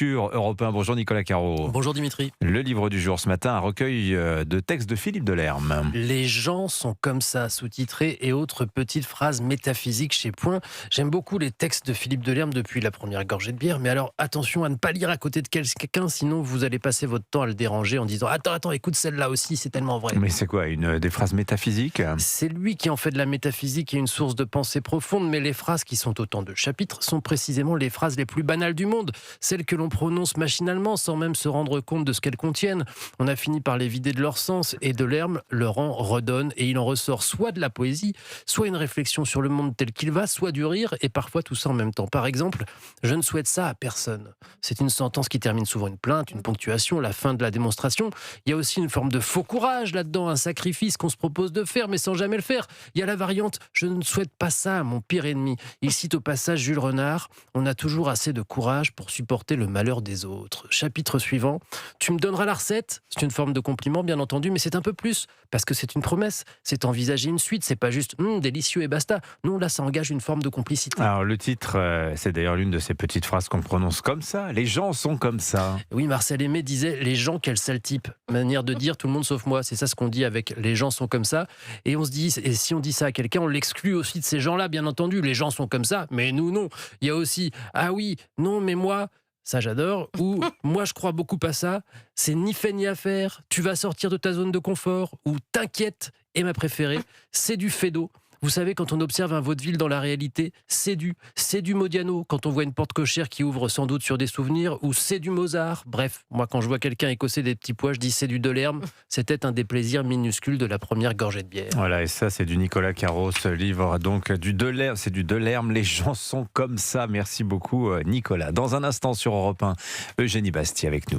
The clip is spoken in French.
sur Europe 1. Bonjour Nicolas Caro. Bonjour Dimitri. Le livre du jour ce matin, un recueil de textes de Philippe Delerme. Les gens sont comme ça, sous-titré et autres petites phrases métaphysiques chez Point. J'aime beaucoup les textes de Philippe Delerme depuis la première gorgée de bière, mais alors attention à ne pas lire à côté de quelqu'un, sinon vous allez passer votre temps à le déranger en disant « Attends, écoute celle-là aussi, c'est tellement vrai ». Mais c'est quoi, des phrases métaphysiques? C'est lui qui en fait de la métaphysique et une source de pensée profonde, mais les phrases qui sont autant de chapitres sont précisément les phrases les plus banales du monde, celles que l'on prononce machinalement sans même se rendre compte de ce qu'elles contiennent. On a fini par les vider de leur sens et Delerme leur en redonne et il en ressort soit de la poésie, soit une réflexion sur le monde tel qu'il va, soit du rire et parfois tout ça en même temps. Par exemple, je ne souhaite ça à personne. C'est une sentence qui termine souvent une plainte, une ponctuation, la fin de la démonstration. Il y a aussi une forme de faux courage là-dedans, un sacrifice qu'on se propose de faire mais sans jamais le faire. Il y a la variante « je ne souhaite pas ça à mon pire ennemi ». Il cite au passage Jules Renard « on a toujours assez de courage pour supporter le malheur des autres ». Chapitre suivant « tu me donneras la recette ». C'est une forme de compliment bien entendu, mais c'est un peu plus, parce que c'est une promesse, c'est envisager une suite, c'est pas juste délicieux et basta. Non, là ça engage une forme de complicité. Alors le titre, c'est d'ailleurs l'une de ces petites phrases qu'on prononce comme ça. Les gens sont comme ça. Oui, Marcel Aimé disait « les gens, quel sale type ». Manière de dire tout le monde sauf moi, c'est ça ce qu'on dit avec « les gens sont comme ça ». Et on se dit, et si on dit ça à quelqu'un, on l'exclut aussi de ces gens-là, bien entendu. Les gens sont comme ça, mais nous non. Il y a aussi « ah oui, non, mais moi ». Ça j'adore, ou moi je crois beaucoup à ça, c'est ni fait ni à faire, tu vas sortir de ta zone de confort, ou t'inquiète, et ma préférée, c'est du Fédo. Vous savez, quand on observe un vaudeville dans la réalité, c'est du Modiano, quand on voit une porte cochère qui ouvre sans doute sur des souvenirs, ou c'est du Mozart. Bref, moi quand je vois quelqu'un écosser des petits pois, je dis c'est du Delerme, c'était un des plaisirs minuscules de la première gorgée de bière. Voilà, et ça c'est du Nicolas Caro, ce livre donc du Delerme, c'est du Delerme, les gens sont comme ça. Merci beaucoup Nicolas. Dans un instant sur Europe 1, Eugénie Bastier avec nous.